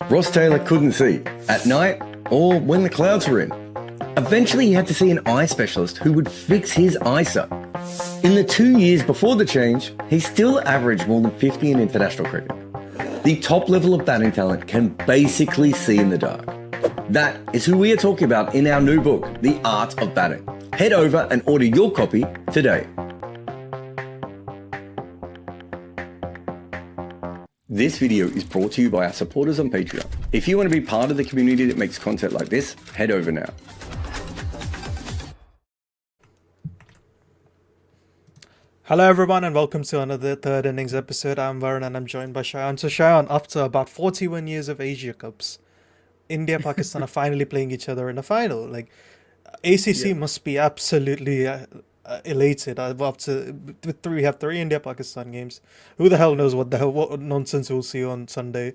Ross Taylor couldn't see at night or when the clouds were in. Eventually, he had to see an eye specialist who would fix his eyesight. In the 2 years before the change, he still averaged more than 50 in international cricket. The top level of batting talent can basically see in the dark. That is who we are talking about in our new book, The Art of Batting. Head over and order your copy today. This video is brought to you by our supporters on Patreon. If you want to be part of the community that makes content like this, head over now. Hello everyone and welcome to another Third Innings episode. I'm Varun and I'm joined by Shayan. So Shayan, after about 41 years of Asia Cups, India Pakistan are finally playing each other in a final. Like ACC must be absolutely elated. We have three India Pakistan games. Who the hell knows what nonsense we'll see on Sunday,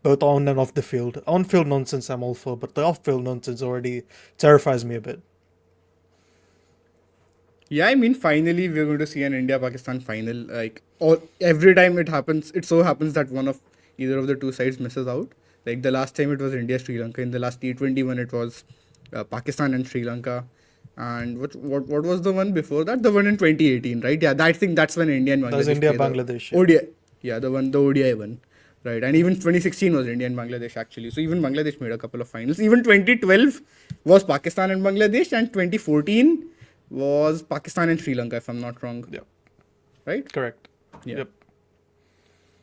both on and off the field. On field nonsense I'm all for, but the off field nonsense already terrifies me a bit. Yeah, I mean, finally we're going to see an India-Pakistan final. Like, every time it happens, it so happens that one of either of the two sides misses out. Like the last time it was India-Sri Lanka. In the last T20 one, it was Pakistan and Sri Lanka. And what was the one before that? The one in 2018, right? Yeah, I think that's when India and Bangladesh. That was India-Bangladesh. ODI. Yeah, the ODI one. Right, and even 2016 was India and Bangladesh actually. So even Bangladesh made a couple of finals. Even 2012 was Pakistan and Bangladesh, and 2014 was Pakistan and Sri Lanka, if I'm not wrong. Yeah. Right? Correct. Yeah. Yep.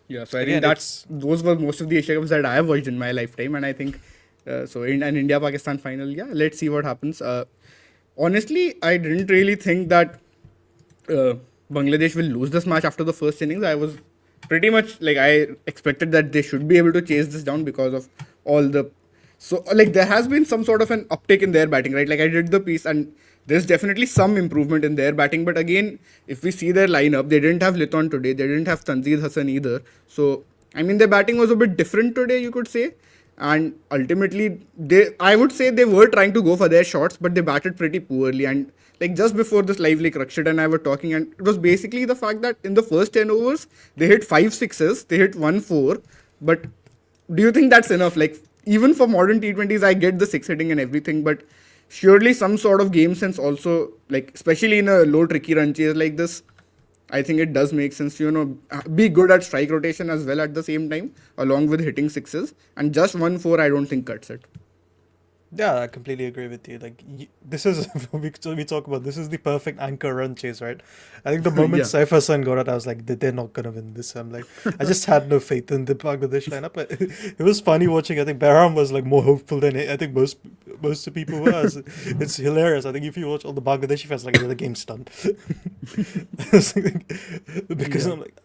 Yeah, so I think those were most of the Asia Cups that I have watched in my lifetime, and I think so in an India-Pakistan final, yeah, let's see what happens. Honestly, I didn't really think that Bangladesh will lose this match after the first innings. I was pretty much like, I expected that they should be able to chase this down because of all the... So, like, there has been some sort of an uptick in their batting, right? Like, I did the piece and there's definitely some improvement in their batting. But again, if we see their lineup, they didn't have Liton today. They didn't have Tanzeel Hassan either. So, I mean, their batting was a bit different today, you could say. And ultimately, I would say they were trying to go for their shots, but they batted pretty poorly. And like just before this lively Rakshit and I were talking, and it was basically the fact that in the first 10 overs, they hit 5 sixes, they hit 1 4. But do you think that's enough? Like, even for modern T20s, I get the 6 hitting and everything, but surely some sort of game sense also, like especially in a low tricky run chase like this, I think it does make sense to, be good at strike rotation as well at the same time, along with hitting sixes. And just 1 4, I don't think cuts it. Yeah, I completely agree with you. Like, this is we talk about this is the perfect anchor run chase, right? I think the moment Saif Hassan got it, I was like, they're not gonna win this. I'm like, I just had no faith in the Bangladesh lineup. But it was funny watching. I think Behram was like more hopeful than I think most of the people were. It's hilarious. I think if you watch all the Bangladeshi fans, like, the game's done. Because I'm like,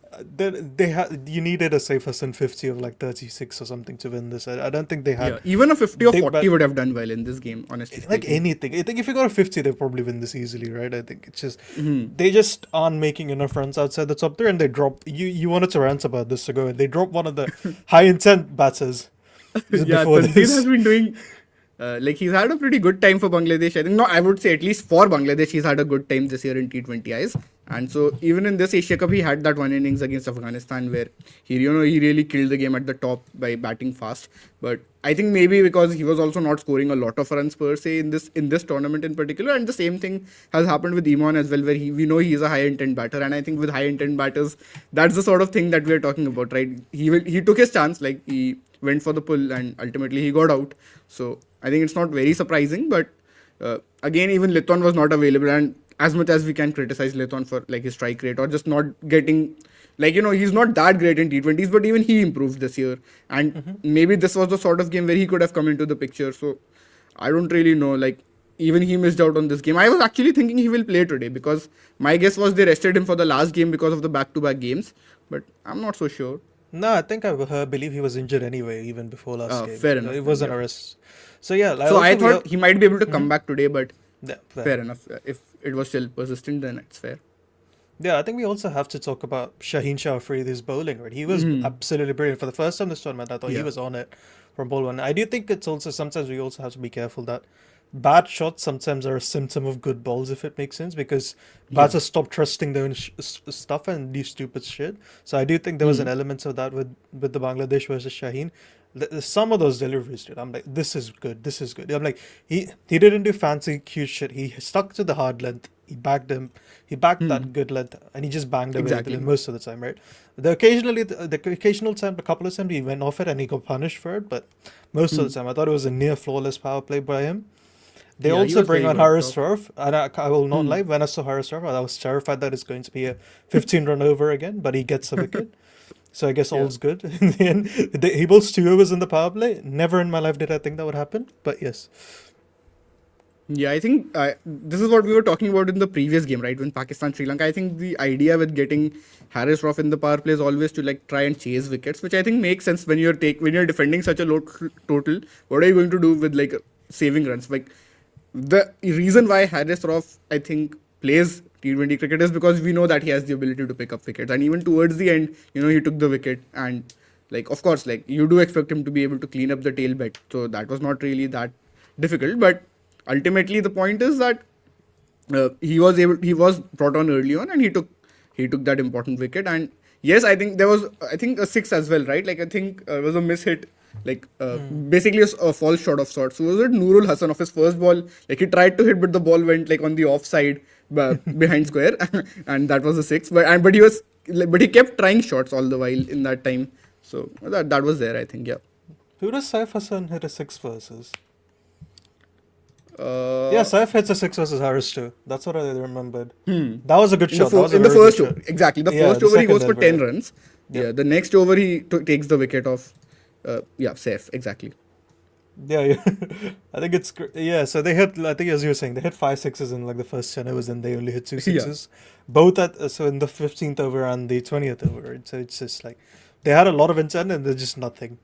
you needed a Saif Hassan 50 of like 36 or something to win this. I don't think they had. Yeah, even a 50 or 40 would have done well in this game, honestly. Like anything. I think if you got a 50, they probably win this easily, right? I think it's just, they just aren't making enough runs outside the top three, and they drop, you wanted to rant about this ago, they drop one of the high intent batters. Yeah, Tanzeel has been doing, like he's had a pretty good time for Bangladesh. I think, I would say at least for Bangladesh, he's had a good time this year in T20Is. And so even in this Asia Cup, he had that one innings against Afghanistan where he really killed the game at the top by batting fast. But I think maybe because he was also not scoring a lot of runs per se in this tournament in particular. And the same thing has happened with Iman as well, where we know he's a high intent batter. And I think with high intent batters, that's the sort of thing that we're talking about, right? He took his chance, like he went for the pull and ultimately he got out. So I think it's not very surprising. But again, even Liton was not available, and as much as we can criticize Liton for like his strike rate or just not getting, like, he's not that great in T20s, but even he improved this year. And maybe this was the sort of game where he could have come into the picture. So I don't really know, like, even he missed out on this game. I was actually thinking he will play today because my guess was they rested him for the last game because of the back-to-back games, but I'm not so sure. No, I think I believe he was injured anyway, even before last game. Fair enough. It wasn't a rest. So yeah. So I thought he might be able to come back today, but yeah, fair enough. If it was still persistent, then it's fair. Yeah, I think we also have to talk about Shaheen Shah Afridi's bowling, right? He was absolutely brilliant. For the first time this tournament, I thought he was on it from ball one. I do think it's also, sometimes we also have to be careful that bad shots sometimes are a symptom of good balls, if it makes sense, because batters stop trusting their own stuff and do stupid shit. So I do think there was an element of that with the Bangladesh versus Shaheen. some of those deliveries, dude, I'm like, this is good, this is good. I'm like, he didn't do fancy cute shit. He stuck to the hard length. He backed that good length, and he just banged away Exactly. most of the time, right? The occasional time, a couple of times he went off it and he got punished for it, but most of the time I thought it was a near flawless power play by him. They Yeah, he also was bring very on good, Harris though. Turf, and I will not lie, when I saw Harris Turf, I was terrified that it's going to be a 15-run over again, but he gets a wicket. So I guess all's good. In the end, he bowls 2 overs in the power play. Never in my life did I think that would happen, but yes. Yeah, I think this is what we were talking about in the previous game, right? When Pakistan Sri Lanka, I think the idea with getting Harris Roth in the power play is always to like try and chase wickets, which I think makes sense when you're defending such a low total. What are you going to do with like saving runs? Like the reason why Harris Roth, I think, plays T20 cricket is because we know that he has the ability to pick up wickets, and even towards the end, he took the wicket, and like of course, like you do expect him to be able to clean up the tail bet, so that was not really that difficult, but ultimately the point is that he was brought on early on, and he took that important wicket. And yes, I think there was a six as well, right? Like I think it was a miss hit, like basically a false shot of sorts. So was it Nurul Hassan of his first ball? Like he tried to hit, but the ball went like on the offside behind square, and that was a six. But he kept trying shots all the while in that time. So that was there, I think. Yeah. Who does Saif Hassan hit a 6 versus? Uh, Yeah, Saif hits a 6 versus Harris too. That's what I remembered. That was a good in the, shot. That was a in the very first good over, shot. exactly. The Yeah, first the over he second goes for delivery. 10 runs. Yep. Yeah, the next over he takes the wicket of, Saif, exactly. Yeah. I think it's yeah. So they hit. I think as you were saying, they hit 5 sixes in like the first 10 overs, and they only hit 2 Yeah. sixes. Both at so in the 15th over and the 20th over. Right? So it's just like they had a lot of intent and they're just nothing.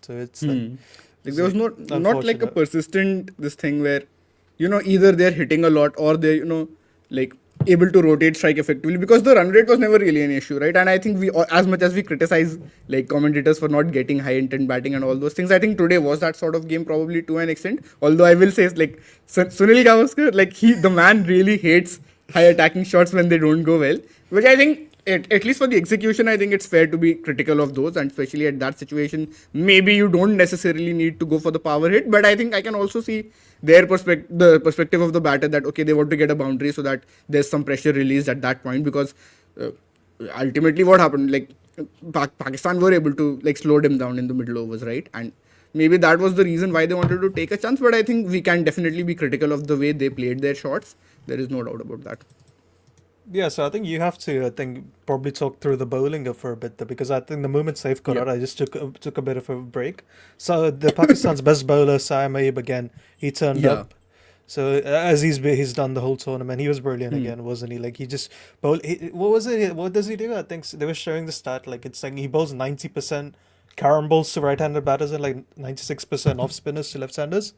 So it's like, Like there was not like a unfortunate. persistent this thing where, either they're hitting a lot or they're, like able to rotate strike effectively, because the run rate was never really an issue, right? And I think as much as we criticize like commentators for not getting high intent batting and all those things, I think today was that sort of game probably to an extent. Although I will say like Sunil Gavaskar, like the man really hates high attacking shots when they don't go well, which I think at least for the execution, I think it's fair to be critical of those, and especially at that situation, maybe you don't necessarily need to go for the power hit. But I think I can also see the perspective of the batter that okay, they want to get a boundary so that there's some pressure released at that point, because ultimately what happened, like Pakistan were able to like slow them down in the middle overs, right? And maybe that was the reason why they wanted to take a chance. But I think we can definitely be critical of the way they played their shots. There is no doubt about that. Yeah, so I think you have to, probably talk through the bowling for a bit, though, because I think the moment Saif got out, I just took a bit of a break. So the Pakistan's best bowler, Saim Ayub, again, he turned up. So as he's done the whole tournament, he was brilliant again, wasn't he? Like he just bowled. What was it? What does he do? I think they were showing the stat. Like it's like he bowls 90% carom balls to right-handed batters and like 96% off spinners to left-handers.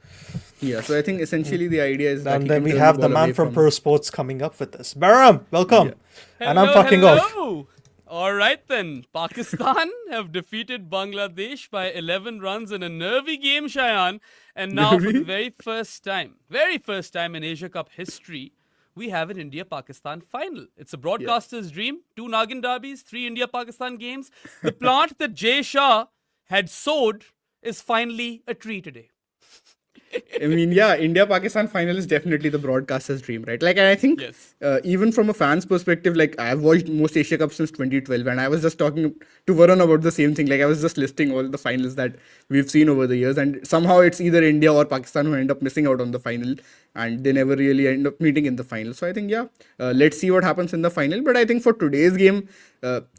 Yeah, so I think essentially the idea is that And he then can we turn have the the ball man away from Pro Sports coming up with this. Baram, welcome. Yeah. And I'm fucking off. Hello. All right then. Pakistan have defeated Bangladesh by 11 runs in a nervy game, Shayan. And now for the very first time in Asia Cup history, we have an India-Pakistan final. It's a broadcaster's dream. 2 Nagin derbies, 3 India-Pakistan games. The plant that Jay Shah had sowed is finally a tree today. I mean, yeah, India-Pakistan final is definitely the broadcaster's dream, right? Like, and I think Yes. even from a fan's perspective, like I've watched most Asia Cups since 2012, and I was just talking to Varun about the same thing. Like I was just listing all the finals that we've seen over the years, and somehow it's either India or Pakistan who end up missing out on the final, and they never really end up meeting in the final. So I think, let's see what happens in the final. But I think for today's game,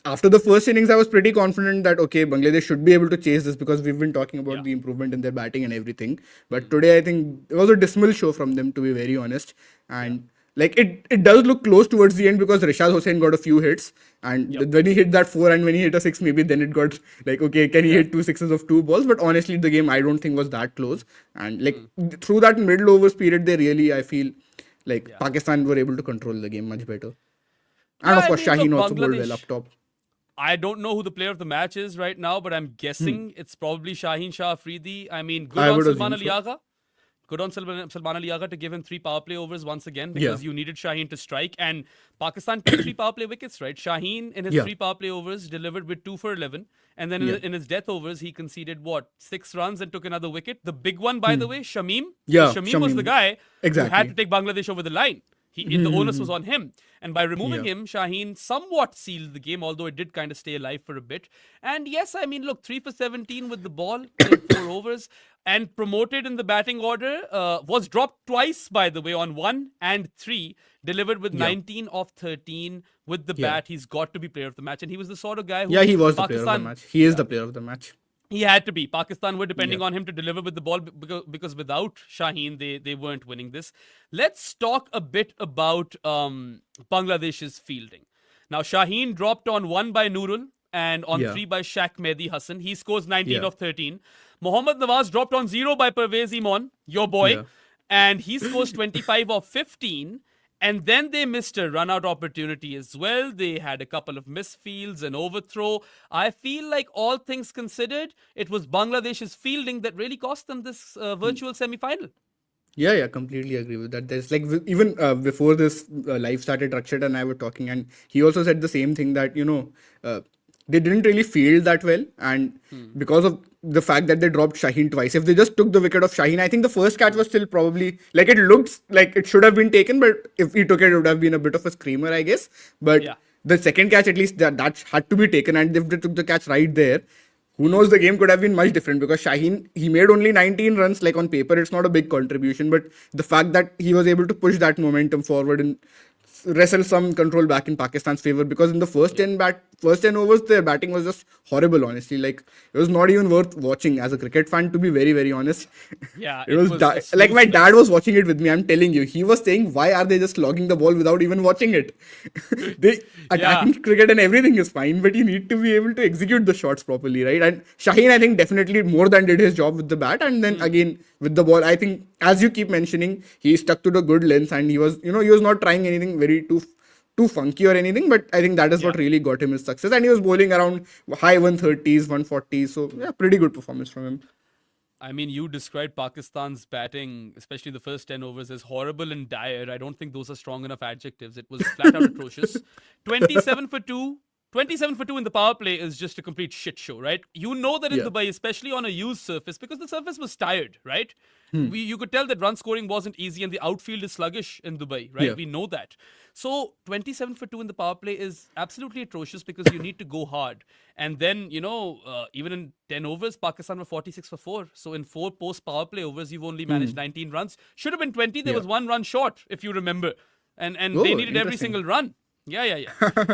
after the first innings, I was pretty confident that okay, Bangladesh should be able to chase this, because we've been talking about the improvement in their batting and everything. But today, I think it was a dismal show from them, to be very honest. And like it does look close towards the end, because Rishad Hossain got a few hits, and when he hit that 4 and when he hit a 6, maybe then it got like okay, can he hit 2 sixes of 2 balls? But honestly, the game I don't think was that close. And like through that middle overs period, they really, I feel like Pakistan were able to control the game much better. And Yeah, of course, I mean, Shaheen look, also bowled well Bangladesh- up top. I don't know who the player of the match is right now, but I'm guessing it's probably Shaheen Shah Afridi. I mean, good I on would Salman assume Ali so. Agha. Good on Salman Ali Agha to give him 3 power play overs once again because you needed Shaheen to strike. And Pakistan took 3 power play wickets, right? Shaheen in his 3 power play overs delivered with 2 for 11. And then in his death overs, he conceded 6 runs and took another wicket. The big one, by the way, Shamim. Yeah, Shamim was the guy who had Exactly. to take Bangladesh over the line. The onus was on him. And by removing him, Shaheen somewhat sealed the game, although it did kind of stay alive for a bit. And yes, I mean, look, 3 for 17 with the ball, played 4 overs, and promoted in the batting order. Was dropped twice, by the way, on 1 and 3. Delivered with 19 of 13 with the bat. He's got to be player of the match. And he was the sort of guy who... Yeah, he was the player of the match. He is the player of the match. He had to be. Pakistan were depending on him to deliver with the ball because without Shaheen, they weren't winning this. Let's talk a bit about Bangladesh's fielding. Now, Shaheen dropped on 1 by Nurul and on 3 by Shaq Mehdi Hassan. He scores 19 of 13. Mohammad Nawaz dropped on 0 by Pervez Iman, your boy, and he scores 25 of 15. And then they missed a run-out opportunity as well. They had a couple of misfields, an overthrow. I feel like all things considered, it was Bangladesh's fielding that really cost them this virtual semi-final. Yeah, completely agree with that. There's even before this live started, Rakshit and I were talking, and he also said the same thing that, they didn't really field that well. And because of the fact that they dropped Shaheen twice, if they just took the wicket of Shaheen, I think the first catch was still probably, it looked like it should have been taken, but if he took it, it would have been a bit of a screamer, I guess. But the second catch, at least, that had to be taken. And if they took the catch right there, who knows, the game could have been much different because Shaheen, he made only 19 runs. Like on paper, it's not a big contribution, but the fact that he was able to push that momentum forward and wrestle some control back in Pakistan's favor, because in the first 10 overs, their batting was just horrible, honestly. Like, it was not even worth watching as a cricket fan, to be very, very honest. Yeah, it was like my dad was watching it with me. I'm telling you, he was saying, why are they just logging the ball without even watching it? Attacking cricket and everything is fine, but you need to be able to execute the shots properly, right? And Shaheen, I think, definitely more than did his job with the bat. And then again, with the ball, I think, as you keep mentioning, he stuck to the good length and he was not trying anything very too funky or anything, but I think that is what really got him his success. And he was bowling around high 130s, 140s. So, yeah, pretty good performance from him. I mean, you described Pakistan's batting, especially the first 10 overs, as horrible and dire. I don't think those are strong enough adjectives. It was flat out atrocious. 27 for 2. 27 for 2 in the power play is just a complete shit show, right? You know that in Dubai, especially on a used surface, because the surface was tired, right? You could tell that run scoring wasn't easy and the outfield is sluggish in Dubai, right? We know that. So 27 for 2 in the power play is absolutely atrocious because you need to go hard. And then, even in 10 overs, Pakistan were 46 for 4. So in 4 post power play overs, you've only managed 19 runs. Should have been 20. There was 1 run short, if you remember. And they needed every single run. Yeah.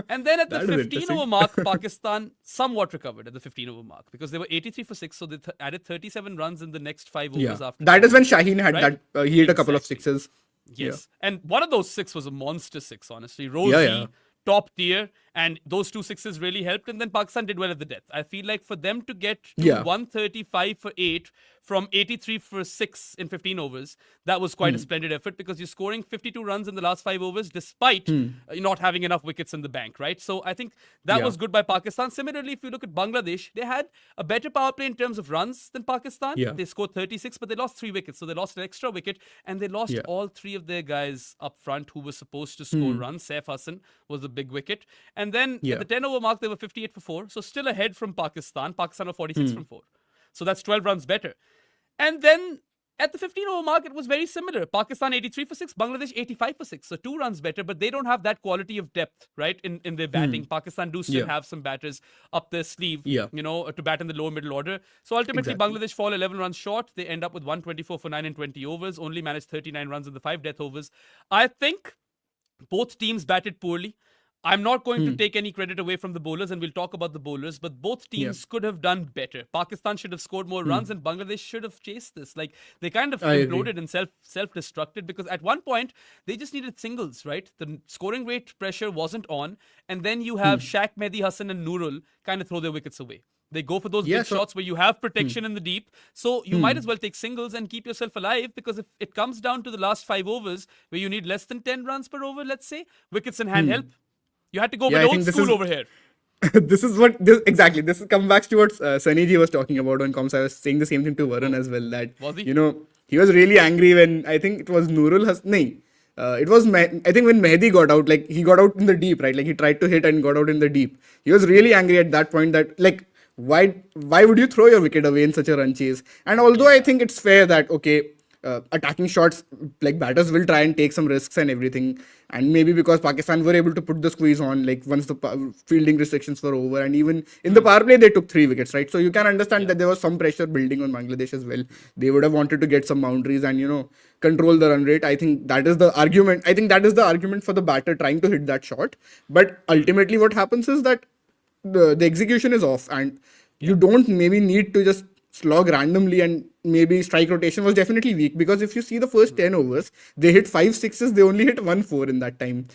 And then at the 15-over mark, Pakistan somewhat recovered at the 15-over mark because they were 83 for 6, so they added 37 runs in the next 5 overs after. That is when Shaheen had that, he hit a couple of sixes. Yes. And one of those 6 was a monster 6, honestly. Rosie, top tier, and those 2 sixes really helped. And then Pakistan did well at the death. I feel like for them to get to 135 for 8 from 83 for 6 in 15 overs, that was quite a splendid effort because you're scoring 52 runs in the last 5 overs despite not having enough wickets in the bank, right? So I think that was good by Pakistan. Similarly, if you look at Bangladesh, they had a better power play in terms of runs than Pakistan. They scored 36, but they lost 3 wickets. So they lost an extra wicket and they lost all 3 of their guys up front who were supposed to score runs. Saif Hassan was the big wicket. And then at the 10-over mark, they were 58 for 4. So still ahead from Pakistan. Pakistan were 46 from 4. So that's 12 runs better. And then at the 15-over mark, it was very similar. Pakistan 83 for 6, Bangladesh 85 for 6. So 2 runs better, but they don't have that quality of depth, right, in their batting. Pakistan do still have some batters up their sleeve, to bat in the lower middle order. So ultimately, Bangladesh fall 11 runs short. They end up with 124 for 9 in 20 overs, only managed 39 runs in the 5 death overs. I think both teams batted poorly. I'm not going to take any credit away from the bowlers, and we'll talk about the bowlers, but both teams could have done better. Pakistan should have scored more runs, and Bangladesh should have chased this. Like, they kind of imploded and self-destructed because at one point, they just needed singles, right? The scoring rate pressure wasn't on, and then you have Shaq, Mehdi Hassan, and Nurul kind of throw their wickets away. They go for those big shots where you have protection in the deep. So you might as well take singles and keep yourself alive because if it comes down to the last 5 overs where you need less than 10 runs per over, let's say, wickets in hand help. You had to go with old school over here. This comes back to what Sunny Ji was talking about on comms. I was saying the same thing to Varun as well. That, he was really angry when I think it was Nurul Hassan. No, it was I think when Mehdi got out, like he got out in the deep, right? Like he tried to hit and got out in the deep. He was really angry at that point that like why would you throw your wicket away in such a run chase? And although I think it's fair that okay, attacking shots, like batters will try and take some risks and everything, and maybe because Pakistan were able to put the squeeze on like once the fielding restrictions were over, and even in the power play they took 3 wickets, right? So you can understand that there was some pressure building on Bangladesh as well. They would have wanted to get some boundaries and control the run rate. I think that is the argument. I think that is the argument for the batter trying to hit that shot. But ultimately what happens is that the execution is off, and you don't maybe need to just slog randomly, and maybe strike rotation was definitely weak, because if you see the first 10 overs, they hit 5 sixes, they only hit 1 4 in that time.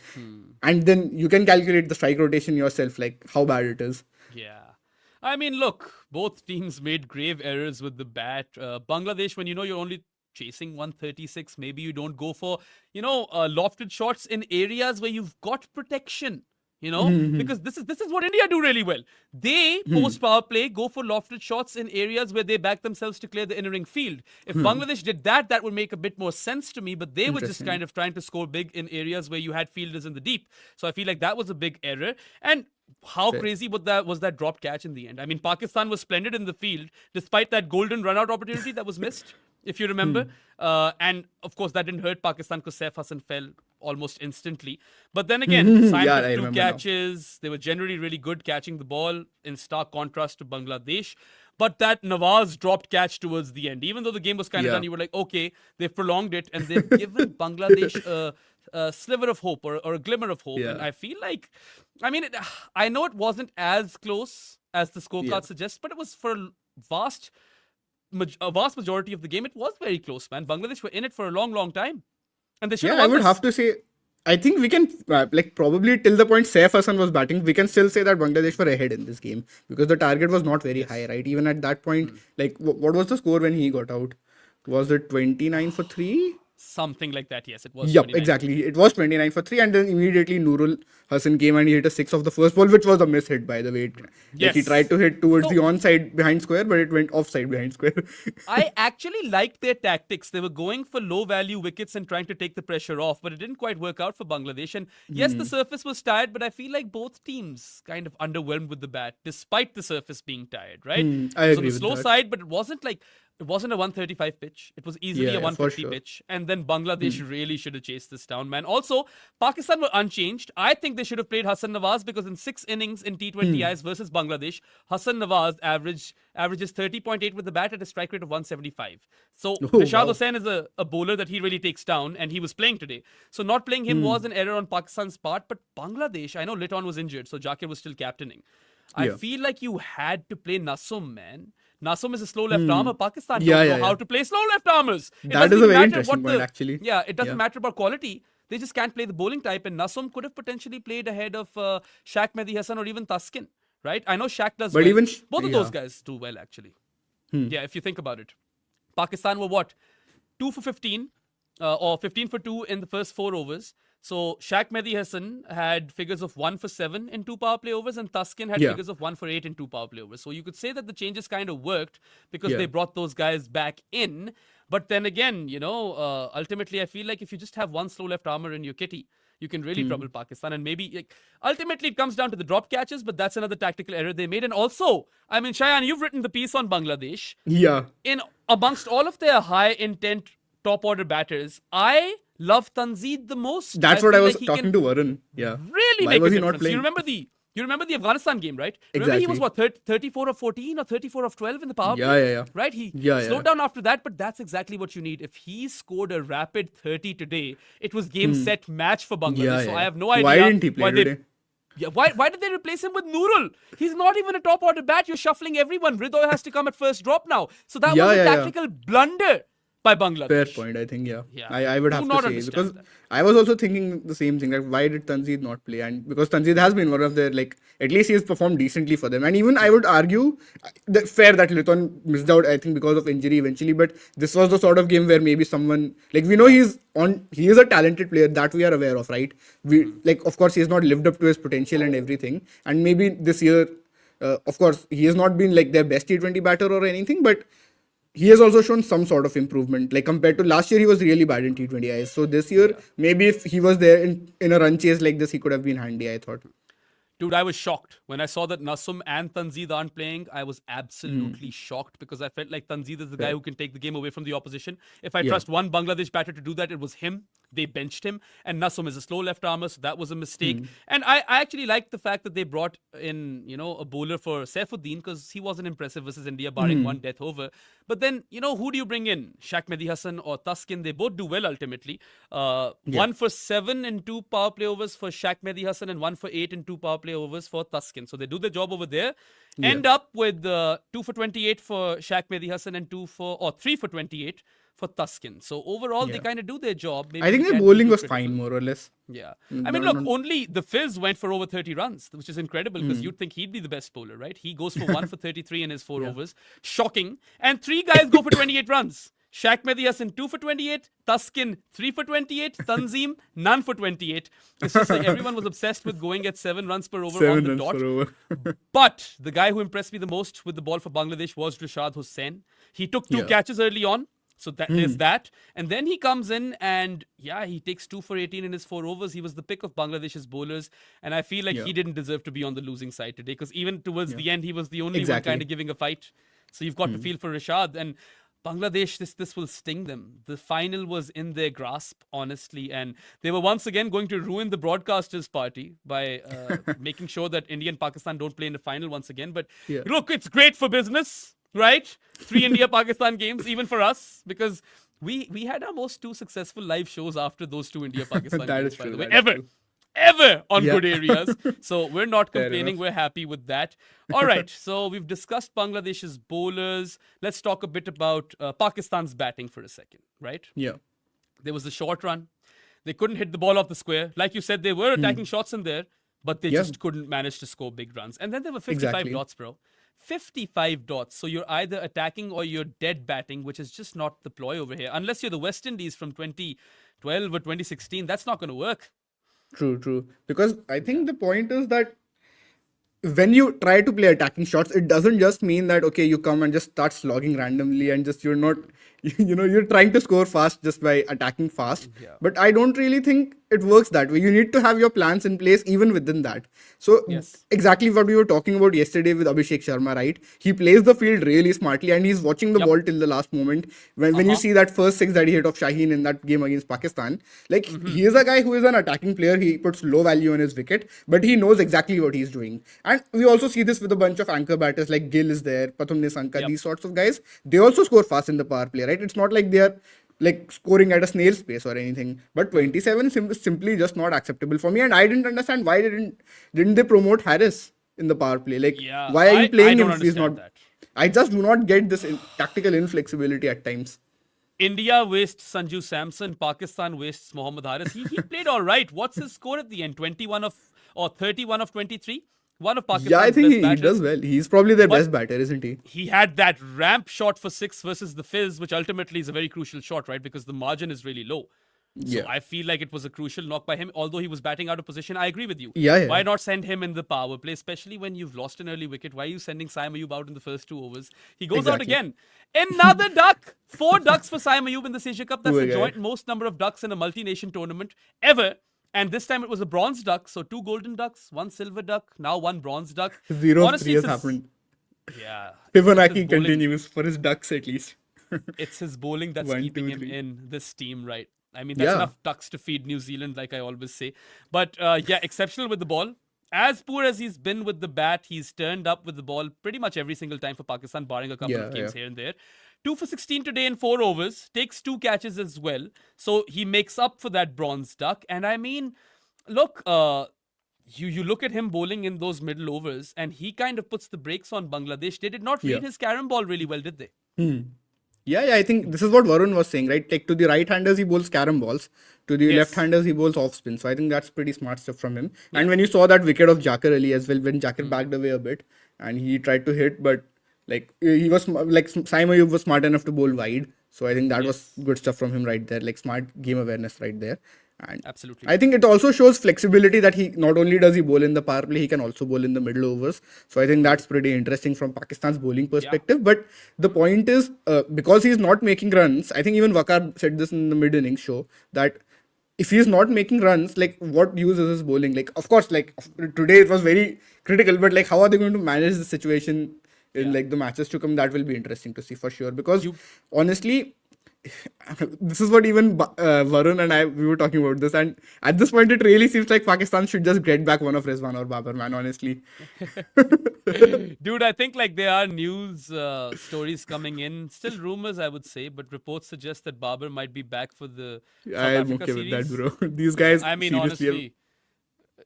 And then you can calculate the strike rotation yourself, like how bad it is. Yeah. I mean, look, both teams made grave errors with the bat. Bangladesh, when you're only chasing 136, maybe you don't go for, lofted shots in areas where you've got protection. Because this is what India do really well. They, post power play, go for lofted shots in areas where they back themselves to clear the inner ring field. If Bangladesh did that, that would make a bit more sense to me, but they were just kind of trying to score big in areas where you had fielders in the deep. So I feel like that was a big error. And how crazy was that drop catch in the end? I mean, Pakistan was splendid in the field, despite that golden run-out opportunity that was missed, if you remember. And, of course, that didn't hurt Pakistan because Saif Hassan fell almost instantly. But then again, Saim took 2 catches. They were generally really good catching the ball, in stark contrast to Bangladesh. But that Nawaz dropped catch towards the end, even though the game was kind of done, you were like, okay, they've prolonged it and they've given Bangladesh a sliver of hope or a glimmer of hope. And I feel like, I mean, I know it wasn't as close as the scorecard suggests, but it was for a vast majority of the game. It was very close, man. Bangladesh were in it for a long, long time. And they should have I would have to say, I think we can, probably till the point Saif Hassan was batting, we can still say that Bangladesh were ahead in this game, because the target was not very high, right? Even at that point, what was the score when he got out? Was it 29 for 3? Something like that, yes. It was. Yep, exactly. It was 29 for 3, and then immediately Nurul Hassan came and he hit a 6 off the first ball, which was a miss hit, by the way. Like he tried to hit towards the onside behind square, but it went offside behind square. I actually liked their tactics. They were going for low-value wickets and trying to take the pressure off, but it didn't quite work out for Bangladesh. And yes, the surface was tired, but I feel like both teams kind of underwhelmed with the bat, despite the surface being tired, right? I agree so the with slow that. side, but it wasn't a 135 pitch. It was easily a 150 pitch. And then Bangladesh really should have chased this down, man. Also, Pakistan were unchanged. I think they should have played Hassan Nawaz, because in 6 innings in T20Is versus Bangladesh, Hassan Nawaz averages 30.8 with the bat at a strike rate of 175. So Rashad Hussain is a bowler that he really takes down, and he was playing today. So not playing him was an error on Pakistan's part. But Bangladesh, I know Liton was injured, so Jakir was still captaining. I feel like you had to play Nasum, man. Nasum is a slow left armer. Pakistan don't know how to play slow left armers. That is a very interesting point, actually. Yeah, it doesn't matter about quality. They just can't play the bowling type. And Nasum could have potentially played ahead of Shaq Mehdi Hassan or even Taskin, right? I know Shaq does well. Even both of those guys do well, actually. Yeah, if you think about it. Pakistan were 2 for 15 or 15 for 2 in the first 4 overs. So Shaq Mehdi Hassan had figures of 1 for 7 in 2 power play overs, and Taskin had figures of 1 for 8 in 2 power play overs. So you could say that the changes kind of worked because they brought those guys back in. But then again, ultimately I feel like if you just have one slow left armer in your kitty, you can really trouble Pakistan. And maybe ultimately it comes down to the drop catches, but that's another tactical error they made. And also, I mean, Shayan, you've written the piece on Bangladesh. Yeah. In amongst all of their high intent top order batters, I love Tanzeed the most. That's what I was talking to Varun. Yeah. Really Why make was a he difference. not playing? You remember the Afghanistan game, right? Remember he was 34 of 14 or 34 of 12 in the power play? Yeah. Right? He slowed down after that, but that's exactly what you need. If he scored a rapid 30 today, it was game set match for Bangladesh. So I have no idea why didn't he play today? Why did they replace him with Nurul? He's not even a top order bat. You're shuffling everyone. Ridoy has to come at first drop now. So that was a tactical blunder by Bangladesh. Fair point, I think, I would have to say, because I was also thinking the same thing, like why did Tanzeed not play? And because Tanzeed has been one of their, at least he has performed decently for them. And even I would argue, fair that Liton missed out, I think, because of injury eventually, but this was the sort of game where maybe someone, we know he is a talented player that we are aware of, right? Of course, he has not lived up to his potential and everything. And maybe this year, of course, he has not been their best T20 batter or anything, but he has also shown some sort of improvement. Like compared to last year, he was really bad in T20Is. So this year, maybe if he was there in a run chase like this, he could have been handy, I thought. Dude, I was shocked when I saw that Nasum and Tanzeed aren't playing. I was absolutely shocked because I felt like Tanzeed is the guy who can take the game away from the opposition. If I trust one Bangladesh batter to do that, it was him. They benched him. And Nasum is a slow left armer, so that was a mistake. And I actually liked the fact that they brought in, a bowler for Saifuddin because he wasn't impressive versus India, barring one death over. But then, who do you bring in? Shaq Mehdi Hassan or Taskin? They both do well ultimately. 1 for 7 in 2 power play overs for Shaq Mehdi Hassan and 1 for 8 in 2 power play overs for Taskin. So they do their job over there. End up with 2 for 28 for Shaq Mehdi Hassan and 3 for 28 for Taskin. So overall, they kind of do their job. Maybe I think the bowling was fine, more or less. Yeah. I mean, look, only the Fizz went for over 30 runs, which is incredible because you'd think he'd be the best bowler, right? He goes for 1 for 33 in his 4 overs. Shocking. And 3 guys go for 28 runs. Shaq Mehdi Hassan 2 for 28, Taskin 3 for 28, Tanzeem none for 28. It's just like everyone was obsessed with going at 7 runs per over on the dot. But the guy who impressed me the most with the ball for Bangladesh was Rashad Hussain. He took 2 catches early on. So there's that. And then he comes in and, he takes 2 for 18 in his 4 overs. He was the pick of Bangladesh's bowlers. And I feel like he didn't deserve to be on the losing side today because even towards the end, he was the only one kind of giving a fight. So you've got to feel for Rashad. And Bangladesh, this will sting them. The final was in their grasp, honestly. And they were once again going to ruin the broadcasters' party by making sure that India and Pakistan don't play in the final once again. But look, it's great for business. Right? 3 India-Pakistan games, even for us, because we had our most 2 successful live shows after those 2 India-Pakistan games, by the way, ever on good areas. So we're not complaining. We're happy with that. All right. So we've discussed Bangladesh's bowlers. Let's talk a bit about Pakistan's batting for a second, right? Yeah. There was a short run. They couldn't hit the ball off the square. Like you said, they were attacking shots in there, but they just couldn't manage to score big runs. And then there were 55 dots, bro. 55 dots. So you're either attacking or you're dead batting, which is just not the ploy over here. Unless you're the West Indies from 2012 or 2016, that's not going to work. True. Because I think the point is that when you try to play attacking shots, it doesn't just mean that, okay, you come and just start slogging randomly and just you're not, you're trying to score fast just by attacking fast. Yeah. But I don't really think it works that way. You need to have your plans in place even within that. So exactly what we were talking about yesterday with Abhishek Sharma, right? He plays the field really smartly and he's watching the ball till the last moment. When you see that first 6 that he hit of Shaheen in that game against Pakistan, like he is a guy who is an attacking player. He puts low value on his wicket, but he knows exactly what he's doing. And we also see this with a bunch of anchor batters like Gill is there, Pathum Nisanka, these sorts of guys. They also score fast in the power play, right? It's not like they are like scoring at a snail's pace or anything. But 27 is simply just not acceptable for me. And I didn't understand why didn't they promote Harris in the power play? Like, why are you playing him if he's not? That. I just do not get this tactical inflexibility at times. India wastes Sanju Samson. Pakistan wastes Mohammad Haris. He played all right. What's his score at the end? 31 or 31 of 23? One of Pakistan's I think he does well. He's probably their best batter, isn't he? He had that ramp shot for 6 versus the Fizz, which ultimately is a very crucial shot, right? Because the margin is really low. So I feel like it was a crucial knock by him. Although he was batting out of position, I agree with you. Why not send him in the power play, especially when you've lost an early wicket? Why are you sending Saim Ayub out in the first 2 overs? He goes out again. Another duck. 4 ducks for Saim Ayub in this Asia Cup. That's the joint most number of ducks in a multi-nation tournament ever. And this time it was a bronze duck. So 2 golden ducks, 1 silver duck, now 1 bronze duck. 0 of 3 has happened. Yeah. Fibonacci continues for his ducks at least. It's his bowling that's keeping him in this team, right? I mean, that's enough ducks to feed New Zealand, like I always say. But exceptional with the ball. As poor as he's been with the bat, he's turned up with the ball pretty much every single time for Pakistan, barring a couple of games here and there. 2 for 16 today in 4 overs, takes 2 catches as well. So he makes up for that bronze duck. And I mean, look, you look at him bowling in those middle overs and he kind of puts the brakes on Bangladesh. They did not read his carom ball really well, did they? Yeah, I think this is what Varun was saying, right? Like to the right-handers, he bowls carom balls. To the left-handers, he bowls off-spin. So I think that's pretty smart stuff from him. Yeah. And when you saw that wicket of Jakar Ali as well, when Jakar backed away a bit and he tried to hit, but like he was like Saim Ayub was smart enough to bowl wide. So I think that was good stuff from him right there, like smart game awareness right there. And Absolutely. I think it also shows flexibility that he not only does he bowl in the power play, he can also bowl in the middle overs. So I think that's pretty interesting from Pakistan's bowling perspective. But the point is, because he's not making runs, I think even Waqar said this in the mid innings show that if he's not making runs, like what use is his bowling? Like, of course, like today it was very critical, but like how are they going to manage the situation in like the matches to come? That will be interesting to see for sure. Because honestly, this is what even Varun and I we were talking about this, and at this point it really seems like Pakistan should just get back one of Rizwan or Babar, man. Honestly, Dude, I think like there are news stories coming in, still rumors I would say, but reports suggest that Babar might be back for the South I'm Africa okay series. with that, bro. These guys, I mean, seriously, honestly,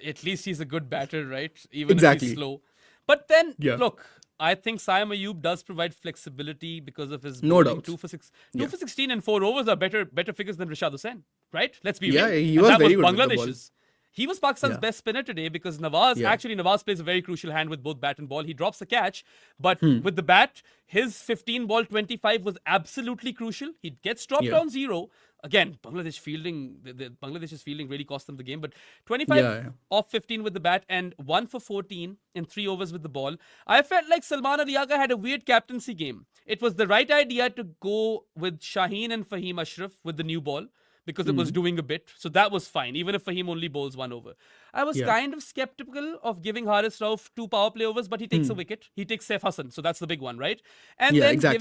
at least he's a good batter, right? Even if Exactly. he's slow. But then, Yeah. look, I think Saim Ayub does provide flexibility because of his No bowling. doubts. 2 for 16 and 4 overs are better figures than Rashad Hussain, right? Let's be Yeah, real. he And was that very good with the ball. Bangladesh's. He was Pakistan's Yeah. best spinner today because Nawaz plays a very crucial hand with both bat and ball. He drops the catch, but with the bat, his 15 ball 25 was absolutely crucial. He gets dropped Yeah. on 0. Again, Bangladesh's fielding really cost them the game, but 25 Yeah. off 15 with the bat and 1 for 14 in 3 overs with the ball. I felt like Salman Aliaga had a weird captaincy game. It was the right idea to go with Shaheen and Fahim Ashraf with the new ball because it was doing a bit. So that was fine, even if Fahim only bowls 1 over. I was kind of skeptical of giving Haris Rauf 2 power play overs, but he takes a wicket. He takes Saif Hassan, so that's the big one, right? And Yeah, then exactly.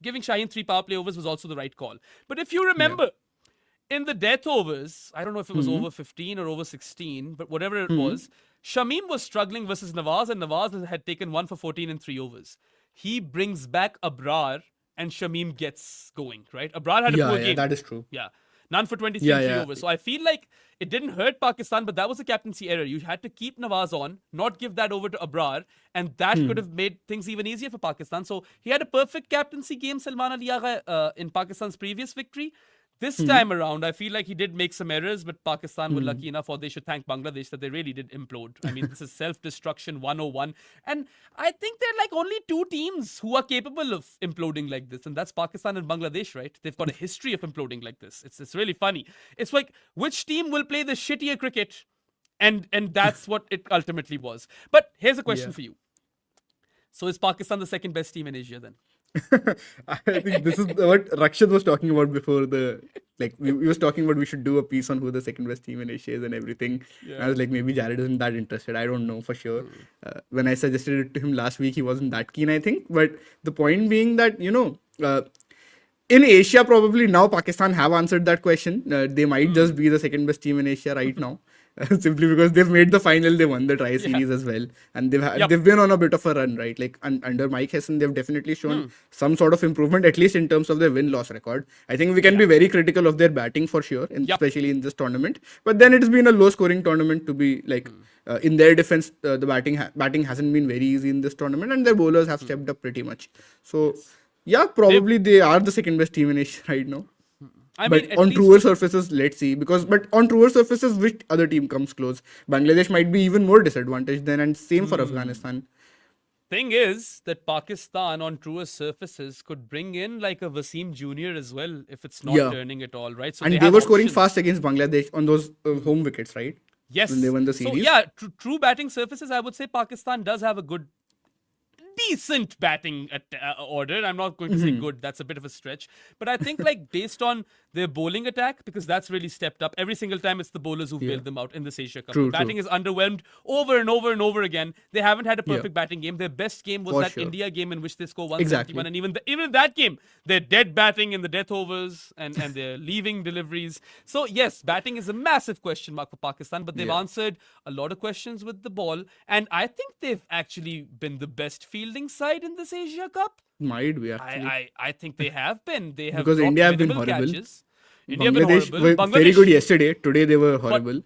giving Shaheen 3 power play overs was also the right call. But if you remember, in the death overs, I don't know if it was over 15 or over 16, but whatever it was, Shamim was struggling versus Nawaz, and Nawaz had taken 1 for 14 in 3 overs. He brings back Abrar, and Shamim gets going, right? Abrar had a poor game. that is true. Yeah. None for 23 Yeah, in 3 yeah. overs. So I feel like it didn't hurt Pakistan, but that was a captaincy error. You had to keep Nawaz on, not give that over to Abrar, and that could have made things even easier for Pakistan. So he had a perfect captaincy game, Salman Aliaga, in Pakistan's previous victory. This time around, I feel like he did make some errors, but Pakistan were lucky enough, or they should thank Bangladesh that they really did implode. I mean, this is self-destruction 101. And I think there are like only 2 teams who are capable of imploding like this, and that's Pakistan and Bangladesh, right? They've got a history of imploding like this. It's really funny. It's like, which team will play the shittier cricket? And that's what it ultimately was. But here's a question for you. So is Pakistan the second best team in Asia then? I think this is what Rakshit was talking about before we was talking about we should do a piece on who the second best team in Asia is and everything. I was like, maybe Jared isn't that interested. I don't know for sure. When I suggested it to him last week, he wasn't that keen, I think. But the point being that, in Asia, probably now Pakistan have answered that question. They might just be the second best team in Asia right now. Simply because they've made the final, they won the try series as well, and they've been on a bit of a run, right? Like under Mike Hesson, they've definitely shown some sort of improvement, at least in terms of their win-loss record. I think we can be very critical of their batting for sure, especially in this tournament. But then it's been a low-scoring tournament to be like. In their defense, the batting hasn't been very easy in this tournament, and their bowlers have stepped up pretty much. So, yeah, probably they are the second best team in Asia right now. But on truer surfaces, let's see. But on truer surfaces, which other team comes close? Bangladesh might be even more disadvantaged then, and same for Afghanistan. Thing is that Pakistan on truer surfaces could bring in like a Wasim Jr. as well if it's not turning at all, right? So And they have were scoring options. fast against Bangladesh on those home wickets, right? Yes. When they won the series. So yeah, true batting surfaces, I would say Pakistan does have a decent batting order. I'm not going to say good, that's a bit of a stretch, but I think like based on their bowling attack, because that's really stepped up every single time. It's the bowlers who bailed them out in this Asia Cup. True, Batting is underwhelmed over and over and over again. They haven't had a perfect batting game. Their best game was that India game in which they score 171, and even in that game they're dead batting in the death overs and they're leaving deliveries. So yes, batting is a massive question mark for Pakistan, but they've answered a lot of questions with the ball, and I think they've actually been the best fielding side in this Asia Cup. Might be actually. I think they have been. They have Because dropped India have been minimal horrible. catches. India have been Bangladesh horrible. were very good yesterday. Today they were horrible.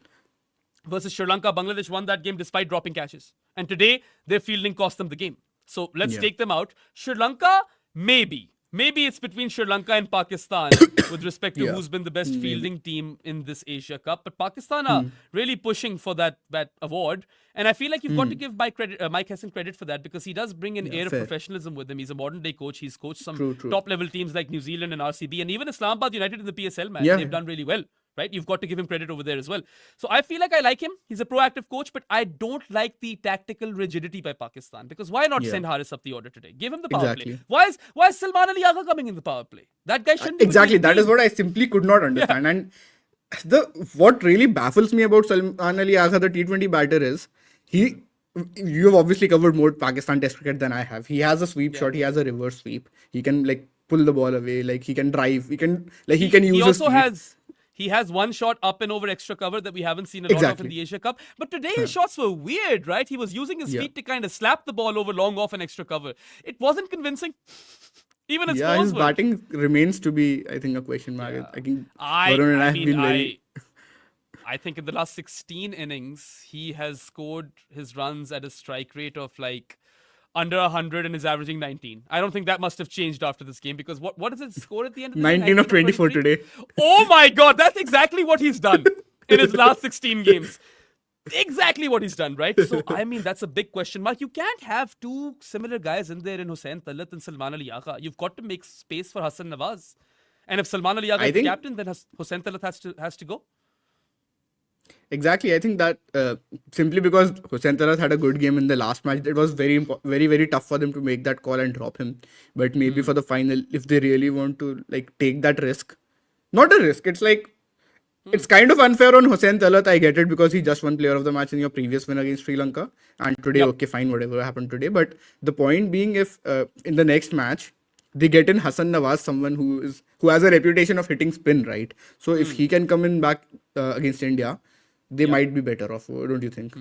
Versus Sri Lanka, Bangladesh won that game despite dropping catches. And today, their fielding cost them the game. So let's take them out. Sri Lanka, maybe. Maybe it's between Sri Lanka and Pakistan with respect to who's been the best fielding team in this Asia Cup. But Pakistan are really pushing for that award. And I feel like you've got to give Mike Hesson credit for that, because he does bring an air of professionalism with him. He's a modern day coach. He's coached some top level teams like New Zealand and RCB, and even Islamabad United in the PSL, man. They've done really well. right? You've got to give him credit over there as well. So I feel like I like him. He's a proactive coach, but I don't like the tactical rigidity by Pakistan, because why not send Haris up the order today? Give him the power play. Why is Salman Ali Agha coming in the power play? That guy shouldn't be exactly. That is what I simply could not understand. And what really baffles me about Salman Ali Agha, the T20 batter, is you have obviously covered more Pakistan Test cricket than I have. He has a sweep shot. He has a reverse sweep. He can like pull the ball away. Like he can drive. He can use. He also has one shot up and over extra cover that we haven't seen a lot of in the Asia Cup. But today his shots were weird, right? He was using his feet to kind of slap the ball over long off and extra cover. It wasn't convincing. Even his batting remains to be, I think, a question mark. Yeah. I think I think in the last 16 innings, he has scored his runs at a strike rate of like under 100 and is averaging 19. I don't think that must have changed after this game, because what is it score at the end of the 19 of 24 today. Oh my God, that's exactly what he's done in his last 16 games. Exactly what he's done, right? So, I mean, that's a big question mark. You can't have two similar guys in there in Hussain Talat and Salman Ali Agha. You've got to make space for Hassan Nawaz. And if Salman Ali Agha is the captain, then Hussain Talat has to go. Exactly. I think that simply because Hussain Talat had a good game in the last match, it was very, very tough for them to make that call and drop him. But maybe for the final, if they really want to like take that risk, not a risk, it's like, it's kind of unfair on Hussain Talat. I get it, because he just won player of the match in your previous win against Sri Lanka. And today, okay, fine, whatever happened today. But the point being, if in the next match, they get in Hassan Nawaz, someone who has a reputation of hitting spin, right? So if he can come in back against India, they might be better off, don't you think?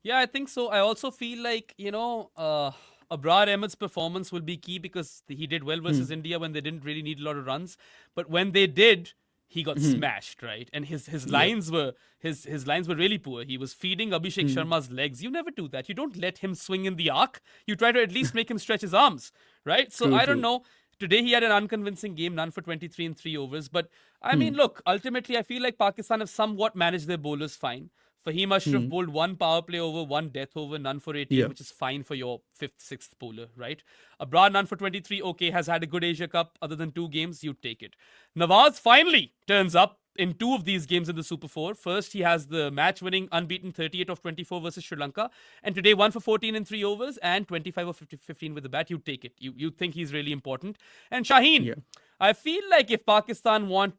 Yeah, I think so. I also feel like, Abrar Ahmed's performance will be key, because he did well versus India when they didn't really need a lot of runs. But when they did, he got smashed, right? And his lines were really poor. He was feeding Abhishek Sharma's legs. You never do that. You don't let him swing in the arc. You try to at least make him stretch his arms, right? So I don't know. Today he had an unconvincing game, none for 23 in 3 overs. But I mean, look, ultimately I feel like Pakistan have somewhat managed their bowlers fine. Fahim Ashraf bowled one power play over, one death over, none for 18, which is fine for your 5th, 6th bowler, right? Abrar, none for 23, okay, has had a good Asia Cup. Other than 2 games, you'd take it. Nawaz finally turns up in 2 of these games in the Super 4. First, he has the match-winning unbeaten 38 of 24 versus Sri Lanka. And today, 1 for 14 in 3 overs and 25 of 15 with the bat. You'd take it. You think he's really important. And Shaheen, I feel like if Pakistan want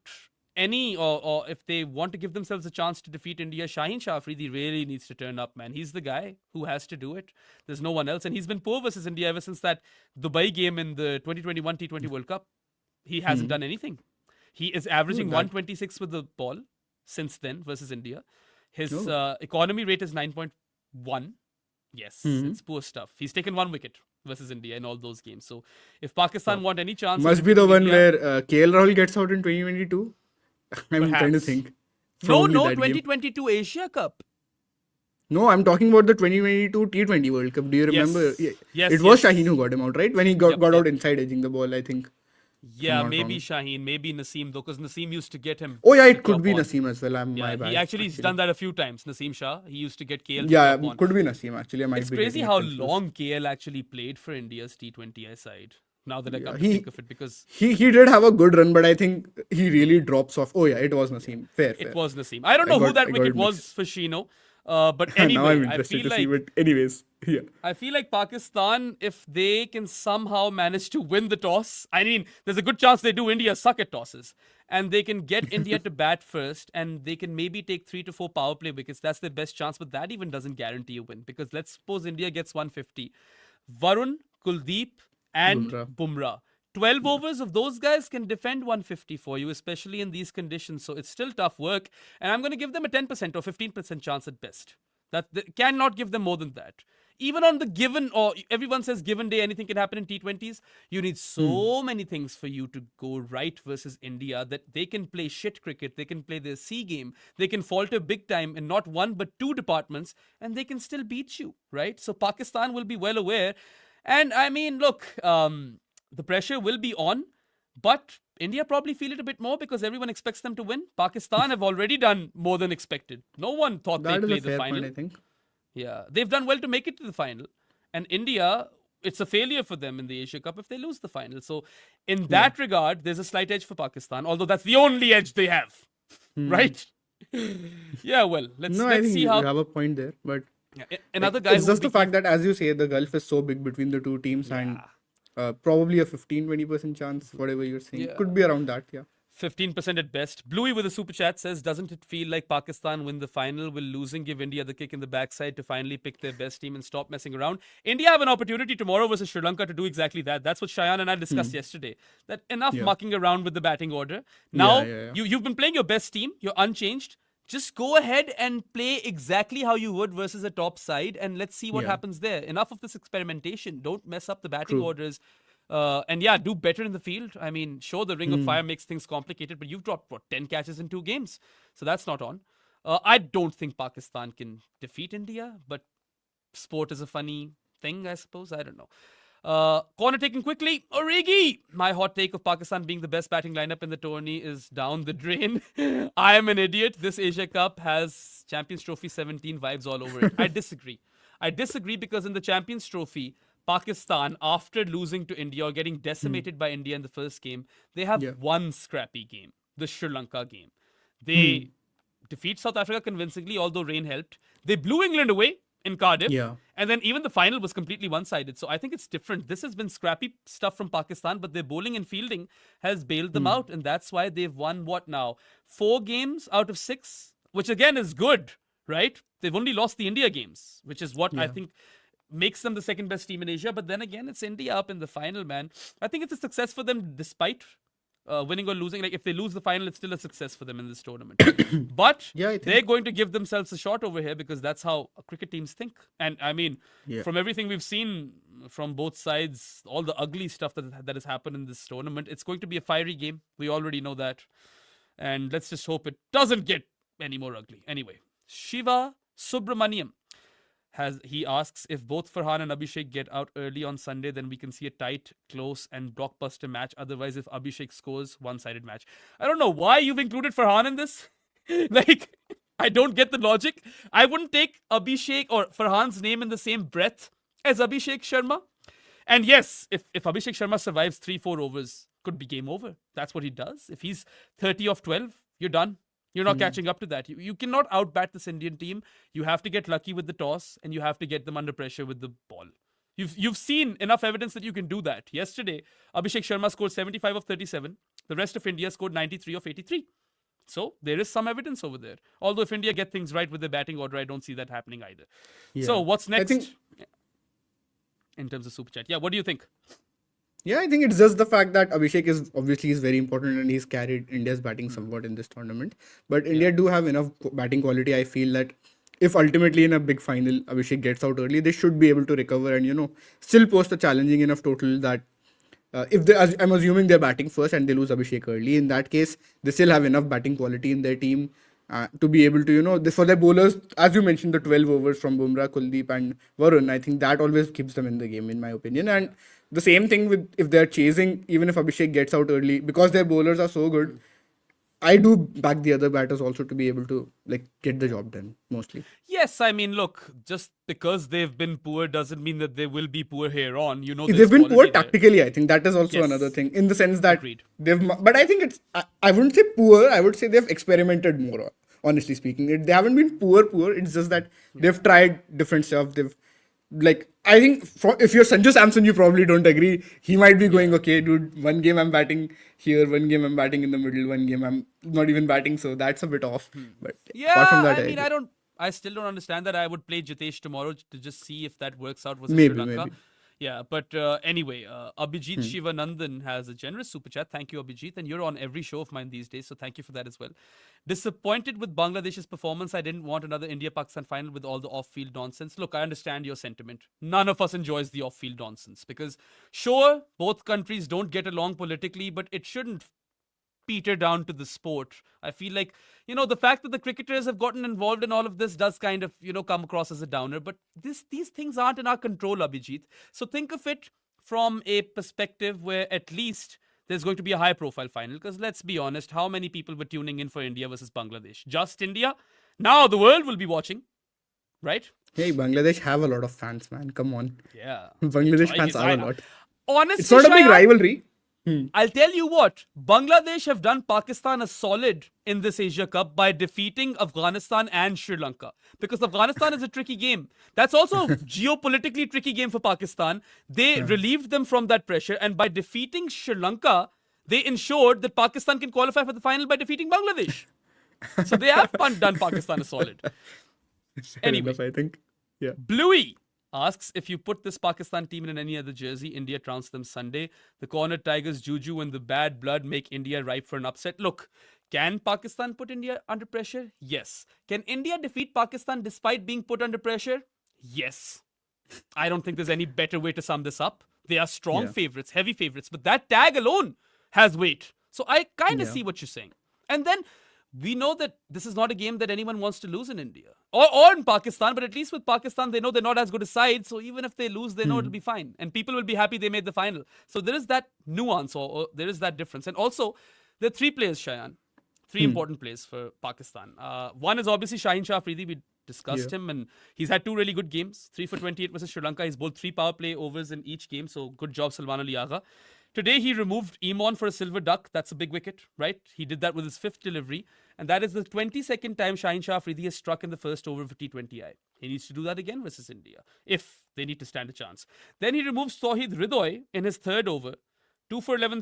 or if they want to give themselves a chance to defeat India, Shaheen Shah Afridi really needs to turn up, man. He's the guy who has to do it. There's no one else. And he's been poor versus India ever since that Dubai game in the 2021 T20 World Cup. He hasn't done anything. He is averaging 126 with the ball since then versus India. His economy rate is 9.1. Yes, it's poor stuff. He's taken 1 wicket versus India in all those games. So if Pakistan want any chance... Must be the one where KL Rahul gets out in 2022. I'm trying to think. No, 2022 Asia Cup. No, I'm talking about the 2022 T20 World Cup. Do you remember? Yes. It was Shaheen who got him out, right? When he got out inside edging the ball, I think. Yeah, maybe Shaheen, maybe Naseem, though, because Naseem used to get him. Oh, yeah, it could be Naseem as well. My bad. He actually's done that a few times. Naseem Shah, he used to get KL. Yeah, could be Naseem actually. It's crazy how long KL actually played for India's T20I side. Now that I come to think of it, because he did have a good run, but I think he really drops off. Oh yeah, it was Naseem. Fair. It was Naseem. I don't know who that wicket was for Shino. But anyway, now I'm interested to see. But anyways, yeah. I feel like Pakistan, if they can somehow manage to win the toss, I mean, there's a good chance they do. India suck at tosses, and they can get India to bat first, and they can maybe take 3 to 4 power play wickets. That's their best chance, but that even doesn't guarantee a win, because let's suppose India gets 150. Varun, Kuldeep, and Bumrah. 12 overs of those guys can defend 150 for you, especially in these conditions. So it's still tough work. And I'm going to give them a 10% or 15% chance at best. That cannot give them more than that. Even on the given, or everyone says given day, anything can happen in T20s. You need so many things for you to go right versus India, that they can play shit cricket. They can play their C game. They can falter big time in not 1 but 2 departments, and they can still beat you, right? So Pakistan will be well aware. And I mean, look, the pressure will be on, but India probably feel it a bit more because everyone expects them to win. Pakistan have already done more than expected. No one thought they'd play the final. Point, I think. Yeah, they've done well to make it to the final. And India, it's a failure for them in the Asia Cup if they lose the final. So in that regard, there's a slight edge for Pakistan, although that's the only edge they have. right? Yeah, well, let's No, I think see you how. have a point there, but Another guy it's who just the fact that, as you say, the gulf is so big between the two teams, and probably a 15-20% chance, whatever you're saying, Yeah. could be around that. Yeah. 15% at best. Bluey with a super chat says, doesn't it feel like Pakistan win the final? Will losing give India the kick in the backside to finally pick their best team and stop messing around? India have an opportunity tomorrow versus Sri Lanka to do exactly that. That's what Shayan and I discussed yesterday. That enough Yeah. mucking around with the batting order. Now, Yeah. you've been playing your best team. You're unchanged. Just go ahead and play exactly how you would versus a top side, and let's see what Yeah. happens there. Enough of this experimentation. Don't mess up the batting True. orders. And yeah, do better in the field. I mean, sure, the Ring of Fire makes things complicated, but you've dropped, 10 catches in 2 games? So that's not on. I don't think Pakistan can defeat India, but sport is a funny thing, I suppose. I don't know. Corner taken quickly. Origi! My hot take of Pakistan being the best batting lineup in the tourney is down the drain. I am an idiot. This Asia Cup has Champions Trophy 17 vibes all over it. I disagree. I disagree because in the Champions Trophy, Pakistan, after losing to India or getting decimated by India in the first game, they have one scrappy game, the Sri Lanka game. They defeat South Africa convincingly, although rain helped. They blew England away in Cardiff. Yeah. And then even the final was completely one-sided. So I think it's different. This has been scrappy stuff from Pakistan, but their bowling and fielding has bailed them out. And that's why they've won, 4 games out of 6, which again is good, right? They've only lost the India games, which is what I think makes them the second best team in Asia. But then again, it's India up in the final, man. I think it's a success for them despite winning or losing. Like, if they lose the final, it's still a success for them in this tournament. But Yeah, I think- they're going to give themselves a shot over here because that's how cricket teams think. And I mean, from everything we've seen from both sides, all the ugly stuff that has happened in this tournament, it's going to be a fiery game. We already know that. And let's just hope it doesn't get any more ugly. Anyway, Shiva Subramaniam he asks, if both Farhan and Abhishek get out early on Sunday, then we can see a tight, close, and blockbuster match. Otherwise, if Abhishek scores, one-sided match. I don't know why you've included Farhan in this. Like, I don't get the logic. I wouldn't take Abhishek or Farhan's name in the same breath as Abhishek Sharma. And yes, if Abhishek Sharma survives 3-4 overs, could be game over. That's what he does. If he's 30 off 12, you're done. You're not catching up to that. You cannot outbat this Indian team. You have to get lucky with the toss, and you have to get them under pressure with the ball. You've seen enough evidence that you can do that. Yesterday, Abhishek Sharma scored 75 of 37. The rest of India scored 93 of 83. So there is some evidence over there. Although if India get things right with their batting order, I don't see that happening either. Yeah. So what's next think- in terms of Super Chat? Yeah, what do you think? Yeah, I think it's just the fact that Abhishek is very important and he's carried India's batting somewhat in this tournament. But India do have enough batting quality. I feel that if ultimately in a big final Abhishek gets out early, they should be able to recover and still post a challenging enough total that I'm assuming they're batting first and they lose Abhishek early. In that case, they still have enough batting quality in their team to be able to, for their bowlers, as you mentioned, the 12 overs from Bumrah, Kuldeep and Varun, I think that always keeps them in the game, in my opinion. And the same thing with if they're chasing, even if Abhishek gets out early, because their bowlers are so good, I do back the other batters also to be able to get the job done, mostly. Yes, I mean, look, just because they've been poor doesn't mean that they will be poor here on. They've there's been poor quality there. tactically, I think. That is also Yes. another thing, in the sense that Agreed. but I think I wouldn't say poor, I would say they've experimented more, honestly speaking. They haven't been poor, it's just that they've tried different stuff. I think if you're Sanju Samson, you probably don't agree. He might be going, okay, dude, one game I'm batting here, one game I'm batting in the middle, one game I'm not even batting, so that's a bit off. But Yeah, apart from that, I mean, agree. I still don't understand that. I would play Jitesh tomorrow to just see if that works out versus Maybe, Sri Lanka. maybe. Yeah, but anyway, Abhijit Shivanandan has a generous super chat. Thank you, Abhijit. And you're on every show of mine these days, so thank you for that as well. Disappointed with Bangladesh's performance. I didn't want another India-Pakistan final with all the off-field nonsense. Look, I understand your sentiment. None of us enjoys the off-field nonsense because, sure, both countries don't get along politically, but it shouldn't peter down to the sport. I feel like, the fact that the cricketers have gotten involved in all of this does kind of, come across as a downer. But these things aren't in our control, Abhijit. So think of it from a perspective where at least there's going to be a high-profile final. Because let's be honest, how many people were tuning in for India versus Bangladesh? Just India? Now the world will be watching, right? Hey, Bangladesh have a lot of fans, man. Come on. Yeah. Bangladesh Enjoying fans his are a lineup. lot. Honestly, It's not a big Shayan, rivalry. I'll tell you what, Bangladesh have done Pakistan a solid in this Asia Cup by defeating Afghanistan and Sri Lanka. Because Afghanistan is a tricky game. That's also a geopolitically tricky game for Pakistan. They relieved them from that pressure, and by defeating Sri Lanka, they ensured that Pakistan can qualify for the final by defeating Bangladesh. So they have done Pakistan a solid. Fair Anyway. enough, I think. Yeah. Bluey asks, if you put this Pakistan team in any other jersey, India trounced them Sunday. The cornered Tigers, Juju and the bad blood make India ripe for an upset. Look, can Pakistan put India under pressure? Yes. Can India defeat Pakistan despite being put under pressure? Yes. I don't think there's any better way to sum this up. They are strong favorites, heavy favorites, but that tag alone has weight. So I kind of see what you're saying. And then we know that this is not a game that anyone wants to lose in India or in Pakistan, but at least with Pakistan, they know they're not as good a side. So even if they lose, they know it'll be fine. And people will be happy they made the final. So there is that nuance or there is that difference. And also, there are three players, Shayan. Three important players for Pakistan. One is obviously Shaheen Shah Afridi. We discussed him, and he's had two really good games. 3 for 28 versus Sri Lanka. He's bowled 3 power play overs in each game. So good job, Salman Ali Agha. Today, he removed Imon for a silver duck. That's a big wicket, right? He did that with his 5th delivery. And that is the 22nd time Shaheen Shah Afridi has struck in the first over of T20I. He needs to do that again versus India, if they need to stand a chance. Then he removes Tauhid Ridoy in his 3rd over. 2 for 11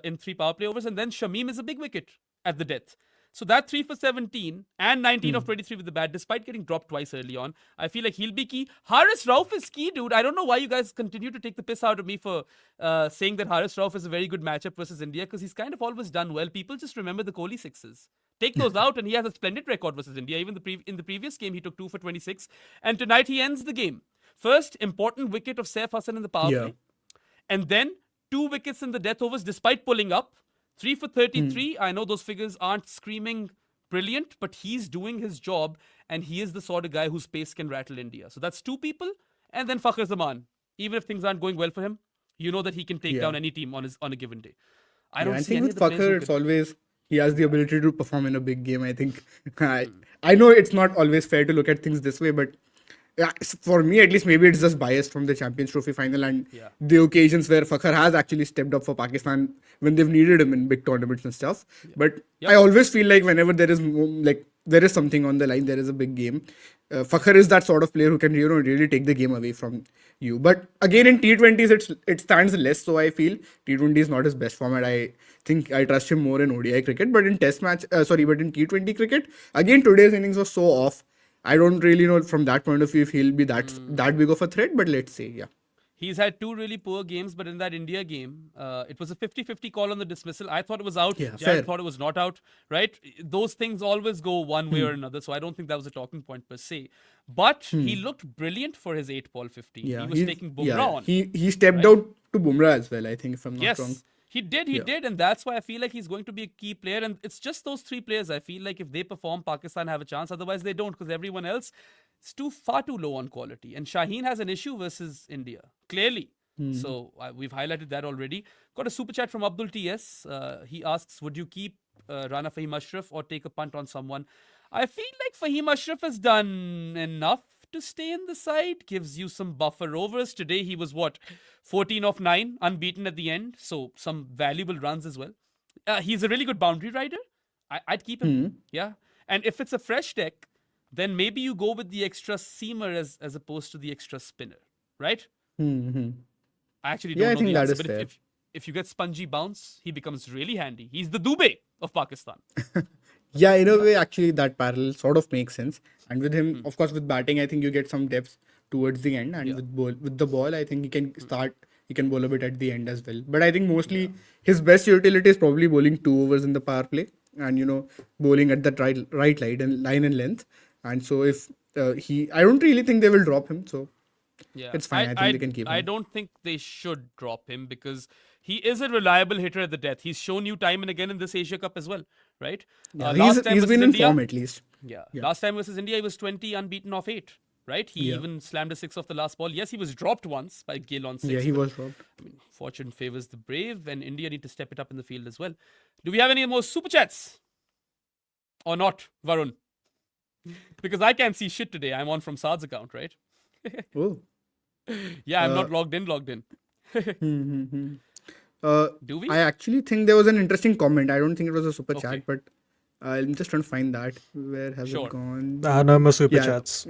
in 3 power play overs. And then Shamim is a big wicket at the death. So that 3 for 17 and 19 of 23 with the bat, despite getting dropped twice early on, I feel like he'll be key. Haris Rauf is key, dude. I don't know why you guys continue to take the piss out of me for saying that Haris Rauf is a very good matchup versus India, because he's kind of always done well. People just remember the Kohli sixes. Take those out and he has a splendid record versus India. Even in the previous game, he took 2 for 26. And tonight he ends the game. First, important wicket of Saif Hassan in the power play. And then 2 wickets in the death overs despite pulling up. 3 for 33. I know those figures aren't screaming brilliant, but he's doing his job, and he is the sort of guy whose pace can rattle India. So that's 2 people. And then Fakhar Zaman. Even if things aren't going well for him, you know that he can take down any team on a given day. I don't see think any with of the players Fakhar, who it's could- always he has the ability to perform in a big game. I think I know it's not always fair to look at things this way, but for me at least, maybe it's just biased from the Champions Trophy final and the occasions where Fakhar has actually stepped up for Pakistan when they've needed him in big tournaments and stuff. But I always feel like whenever there is something on the line, there is a big game, Fakhar is that sort of player who can really take the game away from you. But again, in T20s it stands less, so I feel T20 is not his best format. I think I trust him more in ODI cricket, but in but in T20 cricket, again today's innings was so off. I don't really know from that point of view if he'll be that big of a threat, but let's see. He's had 2 really poor games, but in that India game, it was a 50-50 call on the dismissal. I thought it was out. Jared thought it was not out, right? Those things always go one way or another, so I don't think that was a talking point per se. But he looked brilliant for his 8-ball 15. He was taking Bumrah on. He stepped out to Bumrah as well, I think, if I'm not wrong. He did, and that's why I feel like he's going to be a key player. And it's just those 3 players. I feel like if they perform, Pakistan have a chance. Otherwise, they don't, because everyone else is far too low on quality. And Shaheen has an issue versus India, clearly. So we've highlighted that already. Got a super chat from Abdul TS. He asks, would you keep Rana Fahim Ashraf or take a punt on someone? I feel like Fahim Ashraf has done enough to stay in the side, gives you some buffer overs. Today he was 14 of 9, unbeaten at the end, so some valuable runs as well. He's a really good boundary rider. I'd keep him. Yeah, and if it's a fresh deck, then maybe you go with the extra seamer as opposed to the extra spinner, right? I actually don't know think the that answer, is but fair. if you get spongy bounce, he becomes really handy. He's the Dubey of Pakistan. Yeah, in a way, actually, that parallel sort of makes sense. And with him, of course, with batting, I think you get some depth towards the end. And with the ball, I think he can bowl a bit at the end as well. But I think mostly his best utility is probably bowling 2 overs in the power play and, bowling at that right line and length. And so if I don't really think they will drop him. So it's fine. I think they can keep him. I don't think they should drop him because he is a reliable hitter at the death. He's shown you time and again in this Asia Cup as well, right? He's been in form at least. Yeah. Last time versus India, he was 20 unbeaten off 8, right? He even slammed a 6 off the last ball. Yes, he was dropped once by Gill on 6. Yeah, he was dropped. I mean, fortune favors the brave, and India need to step it up in the field as well. Do we have any more super chats? Or not, Varun? Because I can't see shit today. I'm on from Saad's account, right? Oh. Yeah, I'm not logged in. Do we? I actually think there was an interesting comment. I don't think it was a super Okay. chat, but I'm just trying to find that. Where has Sure. it gone? No more super Yeah, chats.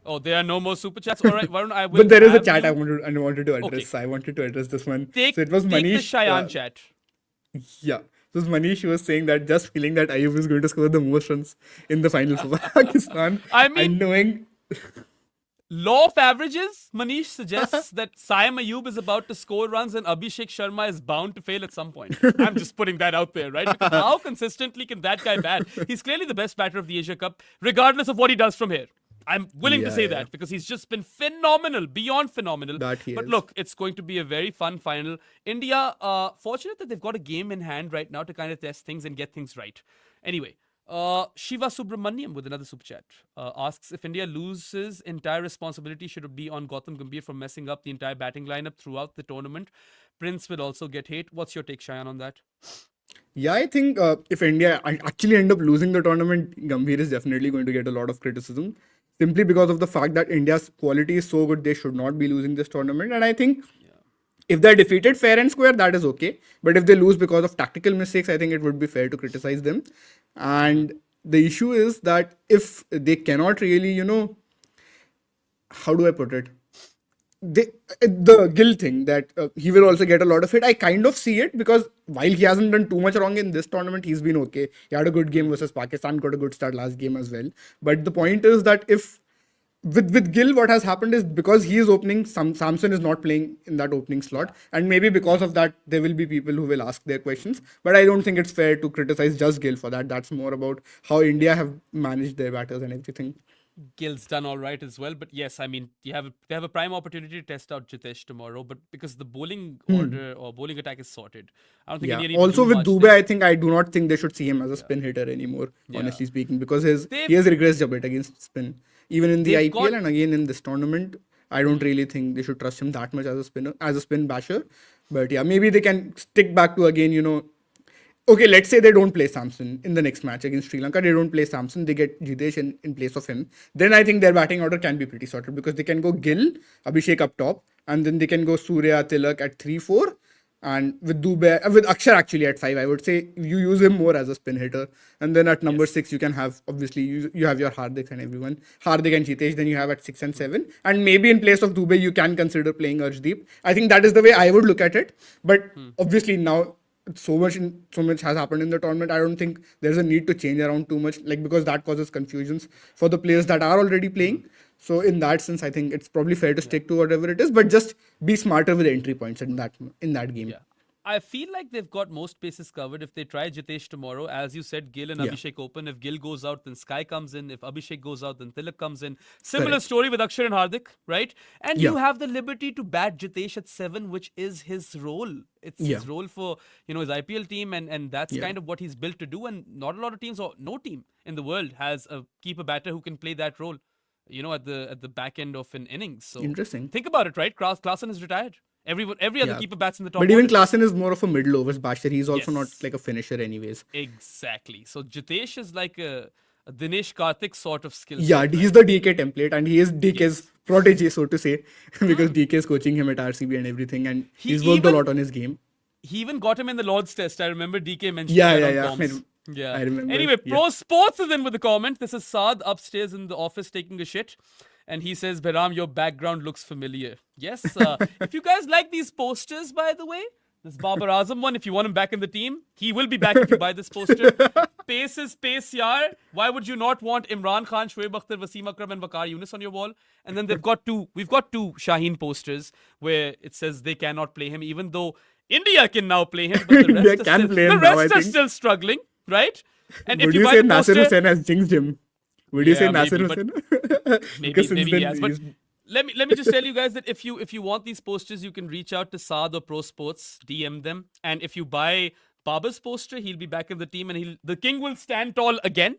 Oh, there are no more super chats. All right, Varun, I will. but there is a have chat you I wanted to address. Okay. I wanted to address this one. take So it was take the Manish. Cheyenne chat. Yeah. So it was Manish. She was saying that just feeling that Ayub is going to score the most runs in the final for Pakistan. I mean- and knowing Law of averages, Manish suggests that Saim Ayub is about to score runs and Abhishek Sharma is bound to fail at some point. I'm just putting that out there, right? Because how consistently can that guy bat? He's clearly the best batter of the Asia Cup, regardless of what he does from here. I'm willing to Yeah, say yeah. that because he's just been phenomenal, beyond phenomenal. That he But is. look, it's going to be a very fun final. India, fortunate that they've got a game in hand right now to kind of test things and get things right. Anyway, Shiva Subramaniam with another super chat asks if India loses, entire responsibility should be on Gautam Gambhir for messing up the entire batting lineup throughout the tournament. Prince will also get hate. What's your take, Shayan, on that? Yeah, I think if India actually end up losing the tournament, Gambhir is definitely going to get a lot of criticism simply because of the fact that India's quality is so good, they should not be losing this tournament. And I think if they're defeated fair and square, that is okay. But if they lose because of tactical mistakes, I think it would be fair to criticize them. And the issue is that if they cannot really, how do I put it? The Gill thing that he will also get a lot of it. I kind of see it because while he hasn't done too much wrong in this tournament, he's been okay. He had a good game versus Pakistan, got a good start last game as well. But the point is that if with Gill, what has happened is because he is opening, Samson is not playing in that opening slot, and maybe because of that, there will be people who will ask their questions. But I don't think it's fair to criticize just Gill for that. That's more about how India have managed their batters and everything. Gill's done all right as well, but yes, I mean they have a prime opportunity to test out Jitesh tomorrow. But because the bowling order or bowling attack is sorted, I don't think Yeah. India need Also to do with much. Dubey, I think I do not think they should see him as a spin hitter anymore. Yeah. Honestly speaking, because he has They've- regressed a bit against spin, even in the They've IPL got- and again in this tournament. I don't really think they should trust him that much as a spinner, as a spin basher. But yeah, maybe they can stick back to again, Okay, let's say they don't play Samson in the next match against Sri Lanka. They don't play Samson. They get Jitesh in place of him. Then I think their batting order can be pretty sorted because they can go Gill, Abhishek up top, and then they can go Surya, Tilak at 3-4. And with Dubey, with Akshar actually at 5, I would say you use him more as a spin hitter. And then at number 6, you can have, obviously, you have your Hardik and everyone. Hardik and Jitesh, then you have at 6 and 7. And maybe in place of Dubey, you can consider playing Arshdeep. I think that is the way I would look at it. But obviously now, so much has happened in the tournament. I don't think there's a need to change around too much, because that causes confusions for the players that are already playing. So in that sense, I think it's probably fair to stick to whatever it is, but just be smarter with the entry points in that game. Yeah. I feel like they've got most bases covered if they try Jitesh tomorrow. As you said, Gill and Yeah. Abhishek open. If Gill goes out, then Sky comes in. If Abhishek goes out, then Tilak comes in. Similar Correct. story with Akshar and Hardik, right? And Yeah. you have the liberty to bat Jitesh at 7, which is his role. It's Yeah. his role for his IPL team, and that's Yeah. kind of what he's built to do. And not a lot of teams, or no team in the world, has a keeper batter who can play that role. At the back end of an innings. So Interesting. think about it, right? Klaasen is retired. Every other Yeah. keeper bats in the top. But even order. Klaasen is more of a middle overs basher. He's also not Yes. like a finisher anyways. Exactly. So Jitesh is like a Dinesh Karthik sort of skill. Yeah, set, he's the DK template and he is DK's protege, so to say, because DK is coaching him at RCB and everything, and He he's worked even- a lot on his game. He even got him in the Lord's Test. I remember DK mentioned Yeah, that yeah, on yeah. comms. Yeah. I remember, Anyway, yeah. Pro Sports is in with the comment. This is Saad upstairs in the office taking a shit. And he says, Behram, your background looks familiar. Yes. If you guys like these posters, by the way, this Babar Azam one, if you want him back in the team, he will be back if you buy this poster. Pace is pace, yaar. Why would you not want Imran Khan, Shoaib Akhtar, Wasim Akram, and Waqar Yunus on your wall? And then we've got two Shaheen posters where it says they cannot play him, even though India can now play him. But the India rest, can are, play still, him the now, rest I are think. still struggling, right? And Would if you buy say the Nasir poster, Hussain has jinxed him? Would you say Yeah, Nasir maybe, but Hussain? Because since maybe then he has. But he's- let me just tell you guys that if you want these posters, you can reach out to Saad or Pro Sports, DM them, and if you buy Baba's poster, he'll be back in the team, and the king will stand tall again.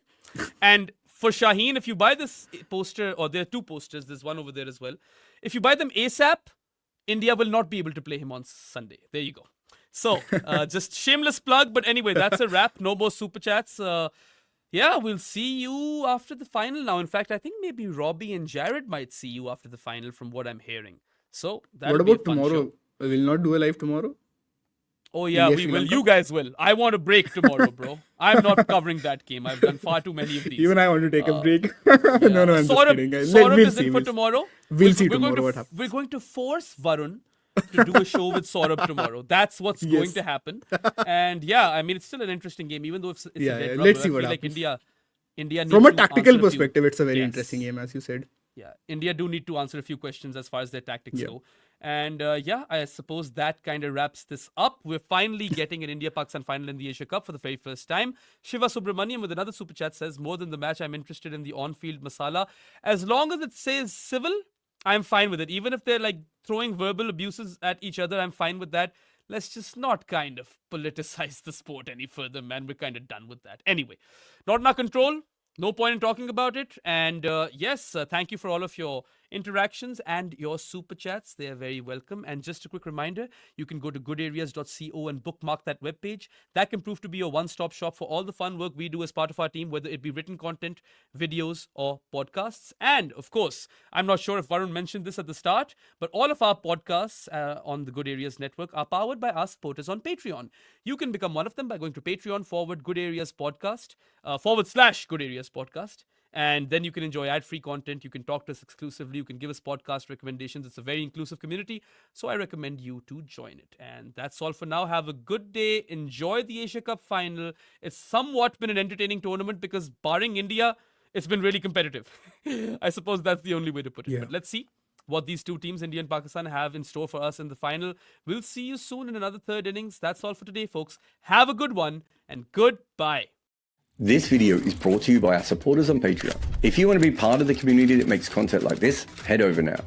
And for Shaheen, if you buy this poster, or there are two posters, there's one over there as well. If you buy them ASAP, India will not be able to play him on Sunday. There you go. So just shameless plug, but anyway, that's a wrap. No more super chats. Yeah, we'll see you after the final now. In fact, I think maybe Robbie and Jared might see you after the final from what I'm hearing. So that'll What be a about fun tomorrow? show. We'll not do a live tomorrow? Oh yeah, India, we Sri will. Lanka. You guys will. I want a break tomorrow, bro. I'm not covering that game. I've done far too many of these. Even I want to take a break. No, I'm just kidding. Saurabh We'll is see. in for tomorrow. We'll see tomorrow what happens. We're going to force Varun to do a show with Saurabh tomorrow. That's what's going to happen. And yeah, I mean, it's still an interesting game, even though it's a dead rubber. Let's see I what feel like happens. India From needs a to tactical answer perspective, it's a very Yes. interesting game, as you said. Yeah, India do need to answer a few questions as far as their tactics go. And I suppose that kind of wraps this up. We're finally getting an India-Pakistan final in the Asia Cup for the very first time. Shiva Subramaniam with another super chat says, more than the match, I'm interested in the on-field masala. As long as it says civil, I'm fine with it. Even if they're like throwing verbal abuses at each other, I'm fine with that. Let's just not kind of politicize the sport any further, man. We're kind of done with that. Anyway, not in our control. No point in talking about it. And thank you for all of your interactions and your super chats. They are very welcome. And just a quick reminder, you can go to goodareas.co and bookmark that webpage. That can prove to be your one-stop shop for all the fun work we do as part of our team, whether it be written content, videos, or podcasts. And of course, I'm not sure if Varun mentioned this at the start, but all of our podcasts on the Good Areas network are powered by our supporters on Patreon. You can become one of them by going to Patreon /Good Areas Podcast, /Good Areas Podcast. And then you can enjoy ad-free content. You can talk to us exclusively. You can give us podcast recommendations. It's a very inclusive community. So I recommend you to join it. And that's all for now. Have a good day. Enjoy the Asia Cup final. It's somewhat been an entertaining tournament because barring India, it's been really competitive. I suppose that's the only way to put it. But let's see what these two teams, India and Pakistan, have in store for us in the final. We'll see you soon in another third innings. That's all for today, folks. Have a good one and goodbye. This video is brought to you by our supporters on Patreon. If you want to be part of the community that makes content like this, head over now.